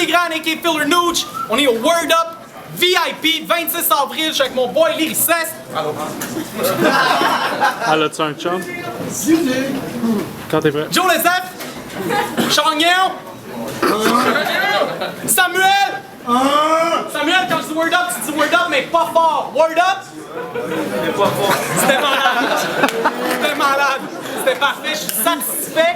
Billy Grant et Filler Nooch. On est au Word Up VIP, 26 avril, je suis avec mon boy Lyricesse. Elle a-tu un chum? Quand t'es prêt. Joe Lezef. Changnon. Samuel. Samuel, quand je dis Word Up, tu dis Word Up, mais pas fort. Word Up. C'était malade. C'était malade. C'était parfait, je suis satisfait.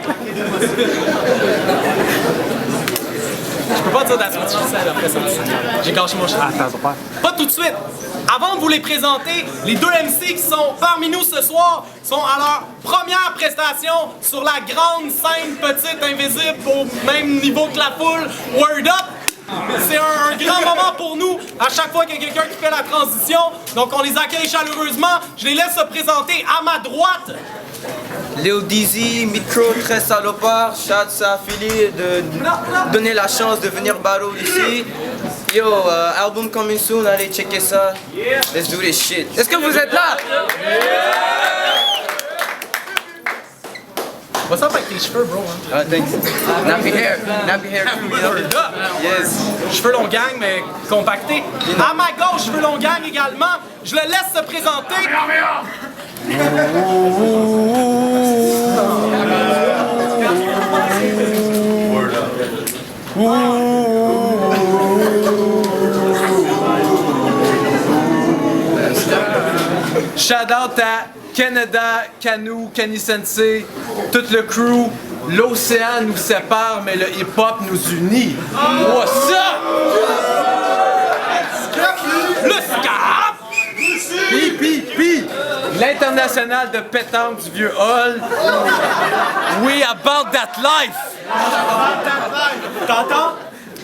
Je peux pas dire that's what she said après ça. J'ai gâché mon chat. Attends, Pas tout de suite. Avant de vous les présenter, les deux MC qui sont parmi nous ce soir sont à leur première prestation sur la grande scène petite invisible au même niveau que la foule. Word Up! C'est un grand moment pour nous à chaque fois qu'il y a quelqu'un qui fait la transition. Donc on les accueille chaleureusement. Je les laisse se présenter à ma droite. Léo Dizzy, micro très salopard, Chad Safili de donner la chance de venir battle ici. Yo, album coming soon, allez checker ça. Let's do this shit. Est-ce que vous êtes là? What's up avec tes cheveux, bro? Hein? Thanks. Nappy hair crew, you know? Yes. Cheveux longs gang, mais compactés. À ma gauche, cheveux longs gang également. Je le laisse se présenter. Shout out à Canada, Canu, Kenny Sensei, tout le crew. L'océan nous sépare, mais le hip-hop nous unit. What's up? Le SCAP! Pi! L'international de pétanque du vieux hall. We about that life! T'entends?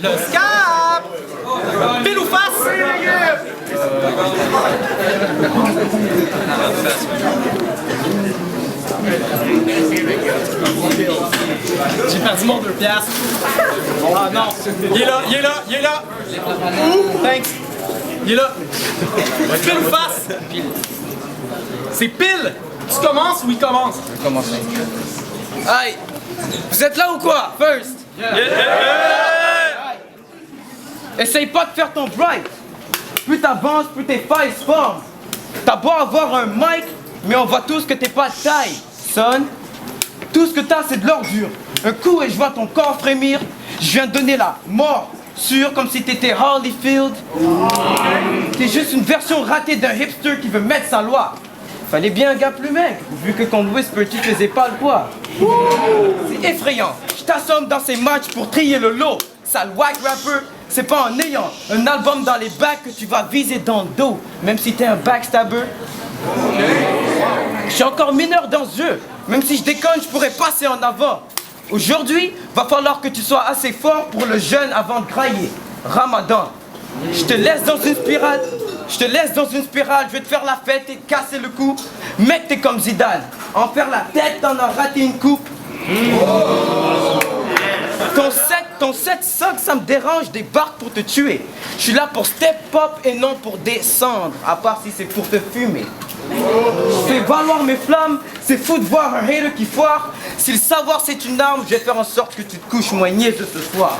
Le SCAP! Pile ou face? J'ai perdu mon 2 piastres. Ah non! Il est là! Thanks! Il est là! Pile ou face? C'est pile! Tu commences ou il commence? Je commence. Aïe! Vous êtes là ou quoi? First! Essaye pas de faire ton bright. Plus t'avances, plus tes failles se forment. T'as beau avoir un mic, mais on voit tous que t'es pas de taille. Son, tout ce que t'as, c'est de l'ordure. Un coup et je vois ton corps frémir. Je viens de donner la mort sûre, comme si t'étais Holyfield. T'es juste une version ratée d'un hipster qui veut mettre sa loi. Fallait bien un gars plus mec, vu que quand Whisper, tu faisais pas le poids. C'est effrayant. Je t'assomme dans ces matchs pour trier le lot. Sale wack rapper, c'est pas en ayant un album dans les bacs que tu vas viser dans le dos, même si t'es un backstabber. Je suis encore mineur dans ce jeu, même si je déconne, je pourrais passer en avant. Aujourd'hui, va falloir que tu sois assez fort pour le jeûne avant de grailler. Ramadan. Je te laisse dans une spirale, je vais te faire la fête et casser le cou. Mec, t'es comme Zidane, en faire la tête, t'en as raté une coupe. Ton set suck, ça me dérange, débarque pour te tuer. Je suis là pour step up et non pour descendre, à part si c'est pour te fumer. Je fais valoir mes flammes, c'est fou de voir un hater qui foire. Si le savoir c'est une arme, je vais faire en sorte que tu te couches moins niaiseux ce soir.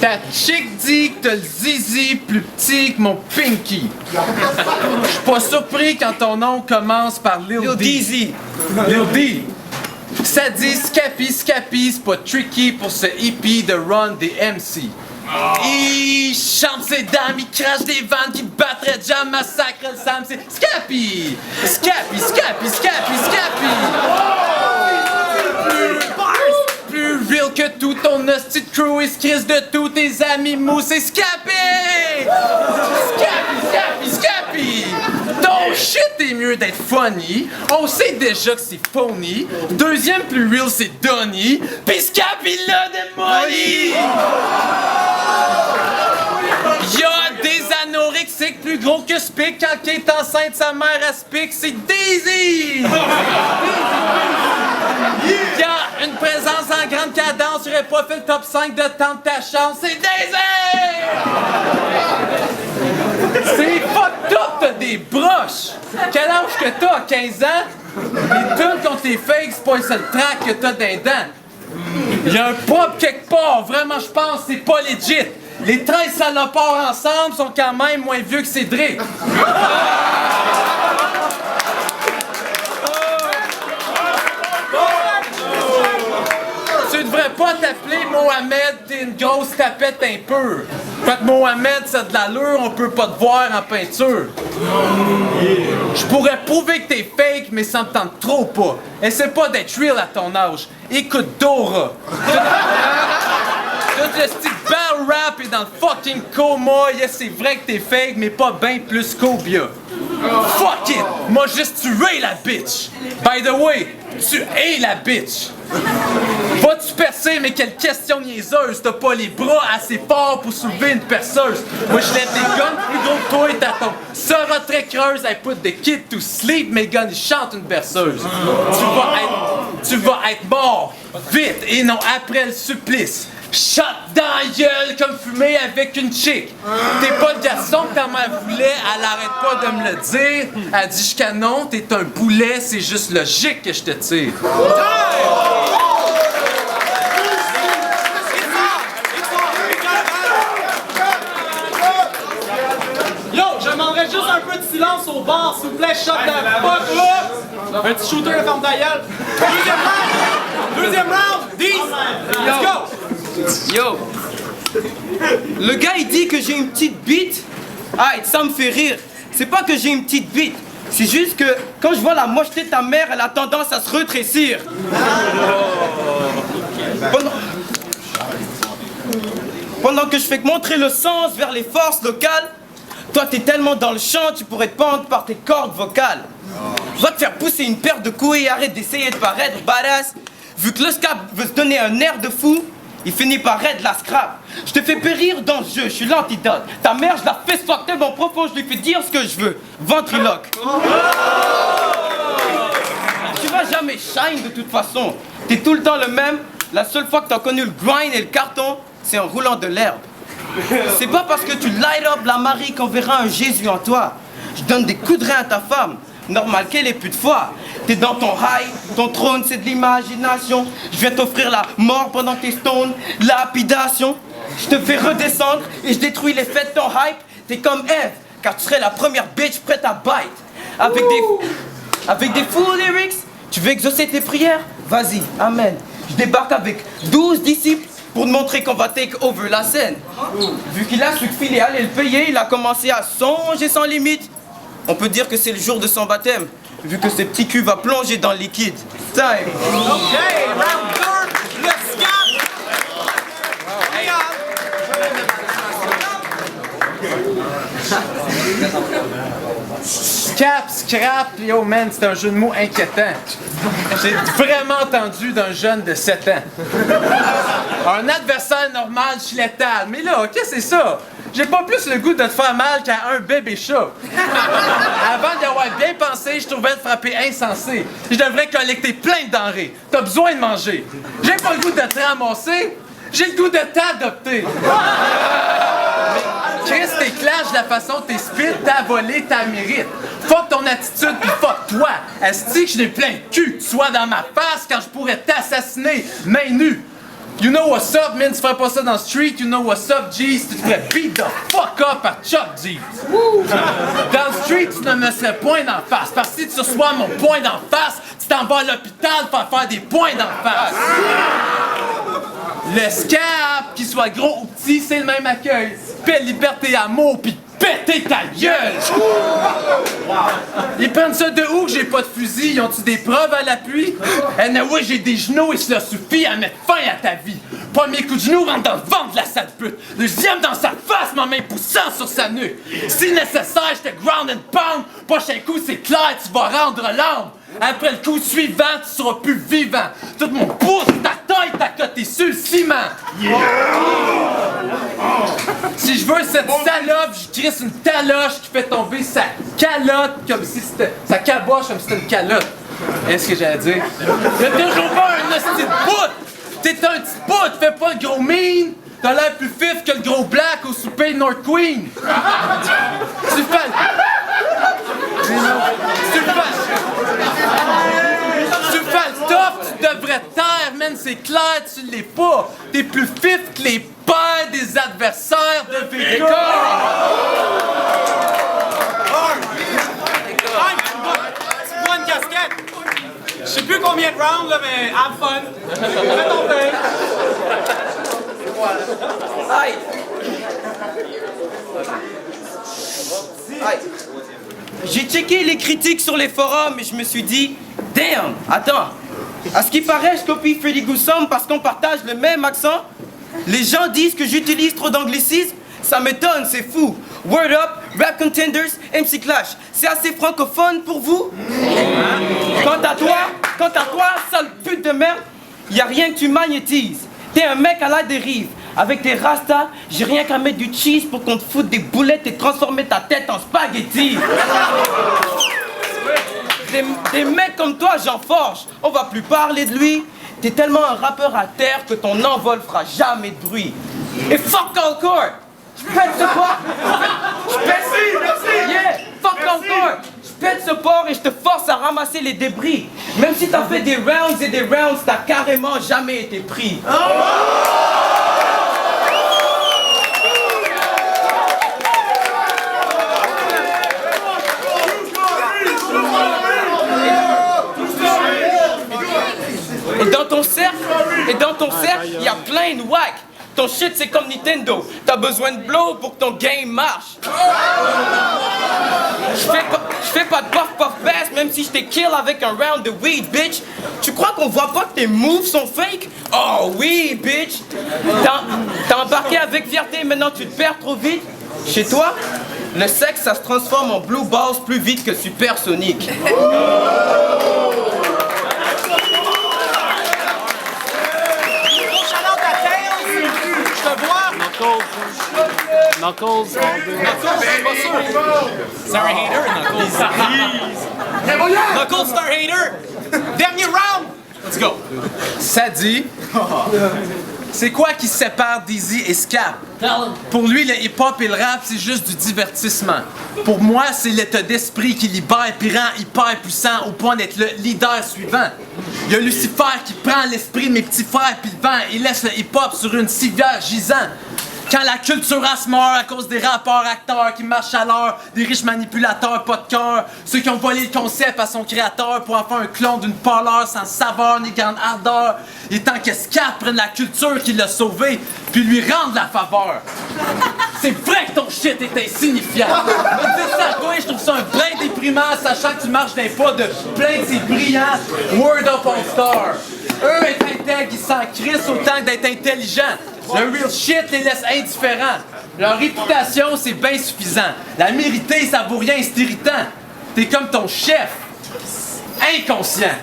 Ta chick dit que t'as le zizi plus petit que mon pinky. Je suis pas surpris quand ton nom commence par Lil Dizzy. Lil D. Ça dit Scappy, c'est pas tricky pour ce hippie de run des MC. Il chante ses dames, il crache des vannes qui battraient déjà massacre le Sam, c'est Scappy! Scappy! Plus real que tout ton hostie de crew et crise de tous tes amis mous, c'est Scappy! Scappy! Ton shit est mieux d'être funny, on sait déjà que c'est phony. Deuxième plus real c'est Donny, pis Scappy l'a démoli! Y'a des anorexiques plus gros que Spic quand il est enceinte, sa mère à Spic, c'est Daisy! Y'a une présence en grande cadence, j'aurais pas fait le top 5 de temps de ta chance, c'est Daisy! C'est fucked up, t'as des t'es broche! Quel âge que t'as? 15 ans? Les tunes contre les fakes, c'est pas le seul track que t'as d'un dent. Il y a un pop quelque part, vraiment je pense c'est pas legit. Les 13 salopards ensemble sont quand même moins vieux que Cédric. Tu devrais pas t'appeler Mohamed, t'es une grosse tapette un peu. Fait que Mohamed, c'est de l'allure, on peut pas te voir en peinture. Je pourrais prouver que t'es fake, mais ça me tente trop pas. Essaie pas d'être real à ton âge. Écoute Dora. Tout le style battle rap est dans le fucking coma. Yes, c'est vrai que t'es fake, mais pas bien plus qu'Obia. Fuck it! Moi juste tué la bitch! By the way, tu es la bitch! Vas-tu percer, mais quelle question niaiseuse! T'as pas les bras assez forts pour soulever une perceuse! Moi je lève des guns plus gros que toi et t'attends. Sera très creuse, I put the kid to sleep, mes guns ils chantent une berceuse. Tu vas être mort, vite, et non après le supplice. Shot dans la gueule comme fumé avec une chick. T'es pas le garçon que ta mère voulait, elle arrête pas de me le dire. Elle dit jusqu'à non, t'es un boulet, c'est juste logique que je te tire. Yo, je demanderais juste un peu de silence au bar, s'il vous plaît, shot de fuck là. Un petit shooter de forme de gueule. Deuxième round, 10. Let's go. Yo! Le gars il dit que j'ai une petite bite. Ah, ça me fait rire. C'est pas que j'ai une petite bite. C'est juste que quand je vois la mocheté de ta mère, elle a tendance à se rétrécir. Pendant que je fais que montrer le sens vers les forces locales, toi t'es tellement dans le champ, tu pourrais te pendre par tes cordes vocales. Va te faire pousser une paire de couilles et arrête d'essayer de paraître badass. Vu que le scap veut se donner un air de fou, il finit par être la scrap. Je te fais périr dans le jeu, je suis l'antidote. Ta mère, je la fais soif tellement profond, je lui fais dire ce que je veux. Ventriloque. Tu vas jamais shine de toute façon. T'es tout le temps le même. La seule fois que t'as connu le grind et le carton, c'est en roulant de l'herbe. C'est pas parce que tu light up la Marie qu'on verra un Jésus en toi. Je donne des coups de rein à ta femme. Normal qu'elle ait plus de foi. T'es dans ton high, ton trône c'est de l'imagination. Je viens t'offrir la mort pendant tes stones, lapidation. Je te fais redescendre et je détruis l'effet de ton hype. T'es comme Eve, car tu serais la première bitch prête à bite. Avec des full lyrics, tu veux exaucer tes prières? Vas-y, amen. Je débarque avec 12 disciples pour te montrer qu'on va take over la scène. Vu qu'il a su que Phil allait le payer, il a commencé à songer sans limite. On peut dire que c'est le jour de son baptême, vu que ce petit cul va plonger dans le liquide. Time. OK, round 2, le scap. Scrap, yo man, c'est un jeu de mots inquiétant. J'ai vraiment entendu d'un jeune de 7 ans. Un adversaire normal, je suis létal. Mais là, qu'est-ce que c'est ça? J'ai pas plus le goût de te faire mal qu'à un bébé chat. Avant d'y avoir bien pensé, je trouvais le frapper insensé. Je devrais collecter plein de denrées. T'as besoin de manger. J'ai pas le goût de te ramasser. J'ai le goût de t'adopter. Chris, t'es clash de la façon que t'es spit, t'as volé, t'as mérite. Fuck ton attitude pis fuck toi. Est-ce que je n'ai plein de cul? Tu sois dans ma face quand je pourrais t'assassiner, main nue. You know what's up, man, tu ferais pas ça dans le street. You know what's up, G, tu te ferais beat the fuck up par Chuck G. Dans le street, tu ne me serais point d'en face. Parce que si tu reçois mon point d'en face, tu t'en vas à l'hôpital pour faire des points d'en face. Le scap, qu'il soit gros ou petit, c'est le même accueil. Paix, liberté, amour, pis péter ta gueule! Ils prennent ça de où que j'ai pas de fusil? Ils ont-tu des preuves à l'appui? Anyway, j'ai des genoux et cela suffit à mettre fin à ta vie. Premier coup de genou rentre dans le ventre de la sale pute. Deuxième dans sa face, ma main poussant sur sa nuque. Si nécessaire, je te ground and pound. Prochain coup, c'est clair, tu vas rendre l'âme. Après le coup suivant, tu seras plus vivant. Tout mon pouce, ta taille, ta cote est sur le ciment. Yeah. Si je veux cette salope, je crisse une taloche qui fait tomber sa calotte comme si c'était... sa caboche comme si c'était une calotte. Est-ce que j'allais dire? Y'a toujours pas un hostie de bout! T'es un petit bout, fais pas le gros mean! T'as l'air plus fif que le gros black au souper de North Queen! Tu fais... Tu fais le top, tu devrais te taire, man, c'est clair, tu l'es pas. T'es plus fif que les pères des adversaires de Vega. C'est une casquette. Je sais plus combien de rounds, là, mais have fun. Fais ton thing. Aïe. Aïe. J'ai checké les critiques sur les forums et je me suis dit, damn, attends. À ce qui paraît, je copie Freddy Goussam parce qu'on partage le même accent. Les gens disent que j'utilise trop d'anglicisme. Ça m'étonne, c'est fou. Word Up, Rap Contenders, MC Clash. C'est assez francophone pour vous? Quant à toi, sale pute de merde, y a rien que tu magnétises. T'es un mec à la dérive. Avec tes rastas, j'ai rien qu'à mettre du cheese pour qu'on te foute des boulettes et transformer ta tête en spaghetti. Des mecs comme toi, j'en forge. On va plus parler de lui. T'es tellement un rappeur à terre que ton envol fera jamais de bruit. Et fuck encore! Je pète ce port! Yeah! Fuck encore! Je pète ce port et je te force à ramasser les débris. Même si t'as fait des rounds et des rounds, t'as carrément jamais été pris. Et dans ton cercle, il y a plein de whack. Ton shit, c'est comme Nintendo. T'as besoin de blow pour que ton game marche. Je fais pas de puff pass, même si je t'ai kill avec un round de weed, bitch. Tu crois qu'on voit pas que tes moves sont fake? Oh oui, bitch. T'as embarqué avec fierté, maintenant tu te perds trop vite. Chez toi, le sexe, ça se transforme en blue balls plus vite que Supersonic. Knuckles. Star Hater, Knuckles. Knuckles, Star Hater. Dernier round. Let's go. Ça dit, c'est quoi qui sépare Dizzy et Scap? Pour lui, le hip-hop et le rap, c'est juste du divertissement. Pour moi, c'est l'état d'esprit qui libère puis rend hyper puissant au point d'être le leader suivant. Il y a Lucifer qui prend l'esprit de mes petits frères puis le vent et laisse le hip-hop sur une civière gisant. Quand la culture se meurt à cause des rappeurs acteurs qui marchent à l'heure, des riches manipulateurs pas de cœur, ceux qui ont volé le concept à son créateur pour en faire un clone d'une pâleur sans saveur ni grande ardeur, il est temps que Scap prenne la culture qui l'a sauvé puis lui rende la faveur. C'est vrai que ton shit est insignifiant. Mais dis ça à toi, je trouve ça un brin déprimant, sachant que tu marches d'un pas de plein de ces brillants Word Up All Star. Eux, être intègres, ils s'en crissent autant que d'être intelligents. Le real shit les laisse indifférents. Leur réputation, c'est bien suffisant. La mériter, ça vaut rien, c'est irritant. T'es comme ton chef. Inconscient.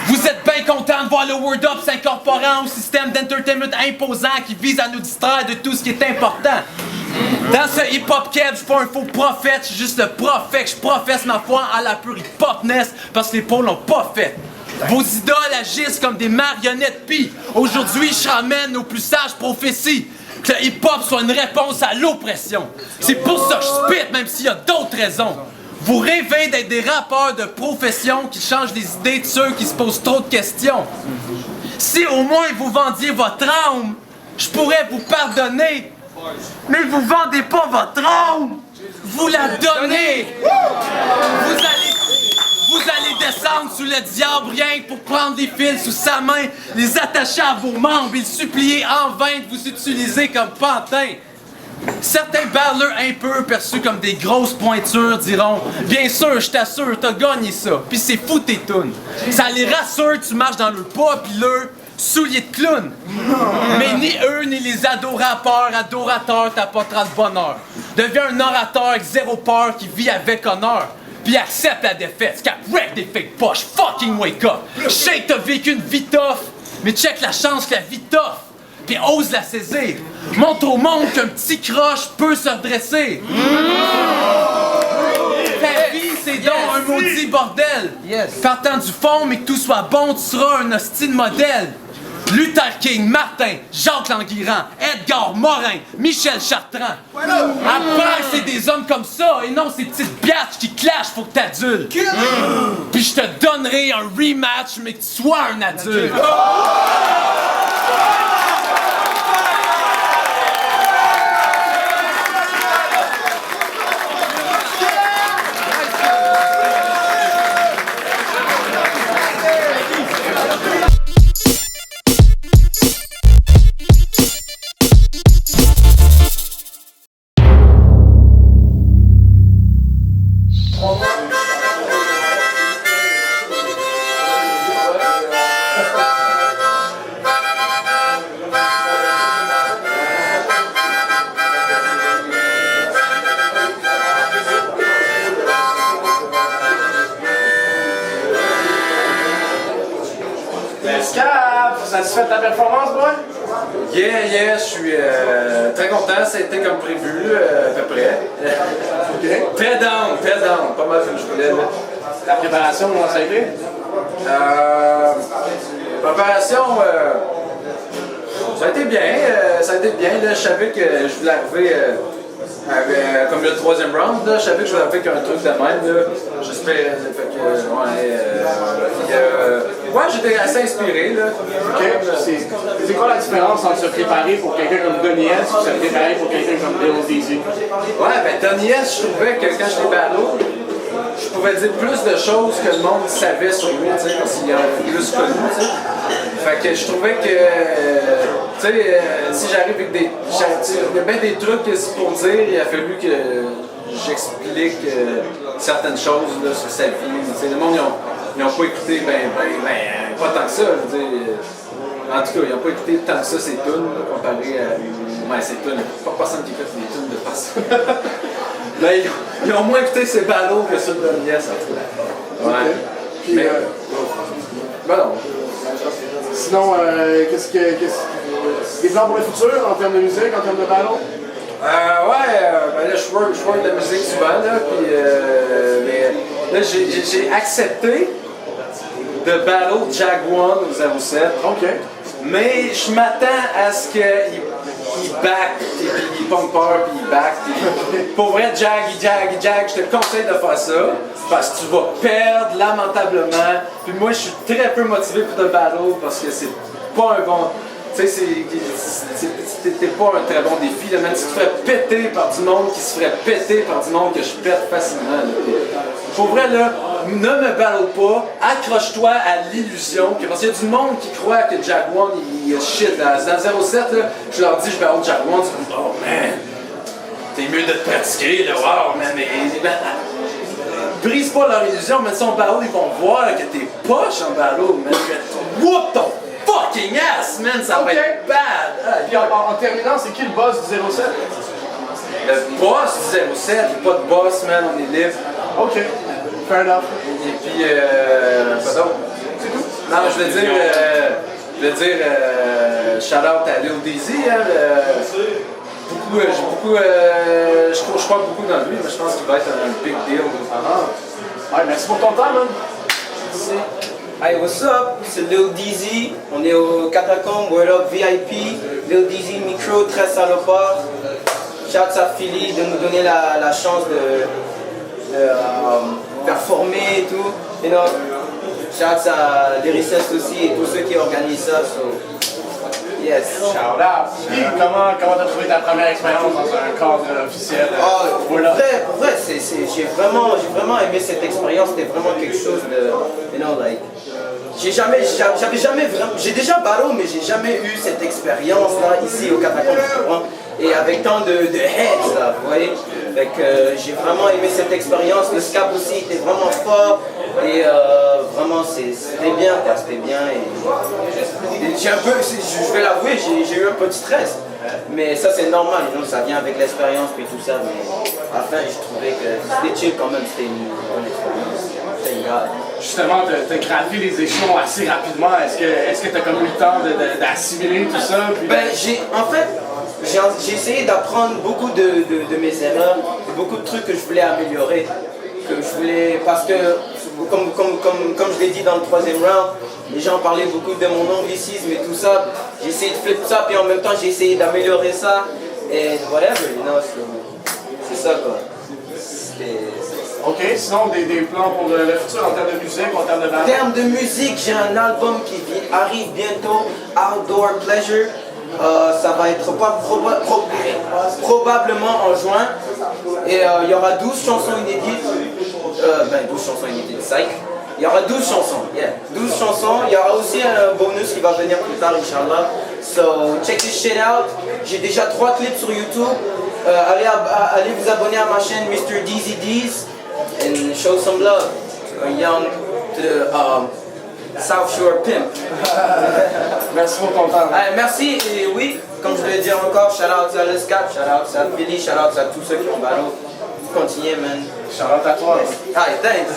Vous êtes bien content de voir le Word Up s'incorporant au système d'entertainment imposant qui vise à nous distraire de tout ce qui est important. Dans ce hip-hop kev, je suis pas un faux prophète, je suis juste le prophète. Je professe ma foi à la pure hip-hopness parce que les pôles l'ont pas fait. Vos idoles agissent comme des marionnettes pis aujourd'hui je ramène aux plus sages prophéties que le hip-hop soit une réponse à l'oppression. C'est pour ça que je spit même s'il y a d'autres raisons. Vous rêvez d'être des rappeurs de profession qui changent les idées de ceux qui se posent trop de questions. Si au moins vous vendiez votre âme, je pourrais vous pardonner. Mais vous vendez pas votre âme, vous la donnez. Vous allez descendre sous le diable rien que pour prendre des fils sous sa main, les attacher à vos membres et le supplier en vain de vous utiliser comme pantin. Certains battleurs un peu perçus comme des grosses pointures diront « Bien sûr, je t'assure, t'as gagné ça, pis c'est fou tes tunes. » Ça les rassure, tu marches dans le pas pis leur souliers de clown. Mais ni eux ni les adorateurs t'apportera le bonheur. Deviens un orateur avec zéro peur qui vit avec honneur. Puis accepte la défaite, cap wreck des fake poches, fucking wake up. Shake t'as vécu une vie tough, mais check la chance que la vie t'offre. Puis ose la saisir. Montre au monde qu'un petit croche peut se redresser. Ta vie, c'est donc un maudit bordel. Partant du fond, mais que tout soit bon, tu seras un hostile modèle. Luther King, Martin, Jacques Languirand, Edgar Morin, Michel Chartrand. Après, c'est des hommes comme ça, et non ces petites biatches qui Slash, faut que t'adultes. Puis je te donnerai un rematch, mais que tu sois un adulte. Satisfait de ta performance, boy? Yeah, je suis très content, ça a été comme prévu, à peu près. Très down, pas mal comme je voulais. Là. La préparation, comment ça a été? Préparation, ça a été bien, là, je savais que je voulais arriver comme le troisième round, là, je savais que je voulais arriver avec un truc de même, là. J'espère, fait que, ouais, j'étais assez inspiré, là. Ok, c'est quoi la différence entre se préparer pour quelqu'un comme Donnie S ou se préparer pour quelqu'un comme Lil Deezy? Ouais, ben Donnie S, je trouvais que quand j'étais battle, je pouvais dire plus de choses que le monde savait sur lui, tu sais, parce qu'il en a plus connu, tu sais. Fait que je trouvais que, tu sais, si j'arrive avec des... Il y a bien des trucs pour dire, il a fallu que j'explique certaines choses là, sur sa vie. Tu sais, le monde, ils ont pas écouté, pas tant que ça, je veux dire. En tout cas, ils n'ont pas écouté tant que ça ces tunes, comparé à... Ouais, ces tunes, pas personne qui écoute les tunes de personne. Mais ils ont moins écouté ces ballots que ceux de Donnie S, en tout cas. Ouais. Puis, mais... Ben non. Sinon, qu'est-ce que... Des plans pour le futur, en termes de musique, en termes de battle? Ben là, je work de la musique souvent, là, puis mais là, j'ai accepté de battle Jaguar au 07. Ok. Mais je m'attends à ce qu'il back, puis il pompe peur, puis il back. Pour vrai, jag, je te conseille de faire ça, parce que tu vas perdre lamentablement. Puis moi, je suis très peu motivé pour te battle, parce que c'est pas un bon... Tu sais, t'es pas un très bon défi, là, même si tu te ferais péter par du monde qui se ferait péter par du monde que je pète facilement. Là. Pour vrai, là, ne me battle pas, accroche-toi à l'illusion, parce qu'il y a du monde qui croit que Jaguar, il est shit. Dans 07, là, je leur dis, je battle Jaguar, ils disent, oh man, t'es mieux de te pratiquer, là, wow, man, mais... brise pas leur illusion, mais si on battle, ils vont voir là, que t'es poche en battle, man, whoop ton fucking ass, man, ça va être bad! Puis en terminant, c'est qui le boss du 07? Le boss du 07, il n'y a pas de boss, man, on est libre. Ok, fair enough. Et puis, pas d'autre. C'est tout? Non, je veux dire, shout-out à Lil Deezy, hein, je crois beaucoup dans lui, mais je pense qu'il va être un big deal. Ouais, merci pour ton temps, man. Merci. Hey, what's up? C'est Lil Deezy. On est au Catacombe, Word Up VIP. Lil Deezy, micro, très salopard. Shout à Philly de nous donner la chance de performer et tout. You know, shout à Lyricist aussi et tous ceux qui organisent ça. So, yes. Shout out. Puis, comment t'as trouvé ta première expérience dans un cadre officiel? Pour vrai, j'ai vraiment aimé cette expérience. C'était vraiment quelque chose de, you know, like, j'ai déjà battle, mais j'ai jamais eu cette expérience là ici au Catacombe. Et avec tant de heads là, vous voyez. Fait que j'ai vraiment aimé cette expérience. Le scap aussi était vraiment fort. Et vraiment c'était bien quoi, c'était bien. Et j'ai un peu, je vais l'avouer, j'ai eu un peu de stress. Mais ça c'est normal, ça vient avec l'expérience et tout ça. Mais à la fin je trouvais que c'était chill quand même, c'était une bonne expérience. C'était grave. Justement, t'as gravé les échelons assez rapidement. Est-ce que t'as comme eu le temps d'assimiler tout ça? Puis... Ben, j'ai essayé d'apprendre beaucoup de mes erreurs, beaucoup de trucs que je voulais améliorer, parce que, comme je l'ai dit dans le troisième round, les gens parlaient beaucoup de mon anglicisme et tout ça. J'ai essayé de flip ça, puis en même temps j'ai essayé d'améliorer ça, et whatever, you know, c'est ça quoi. Ok, sinon des plans pour le futur en termes de musique, en termes de band? En termes de musique, j'ai un album qui arrive bientôt, Outdoor Pleasure. Ça va être probablement en juin. Et il y aura 12 chansons inédites. 12 chansons inédites, psych. Il y aura 12 chansons, 12 chansons. Il y aura aussi un bonus qui va venir plus tard, Inch'Allah. So, check this shit out. J'ai déjà 3 clips sur YouTube. Allez vous abonner à ma chaîne Mr. DZDs and show some love. A young South Shore pimp. Merci pour ton temps. Merci, et oui, comme je voulais dire encore, shout out à l'Escap, shout out à Billy, shout out à tous ceux qui ont battu. Continuez, man. Shout out à toi. Hi, thanks.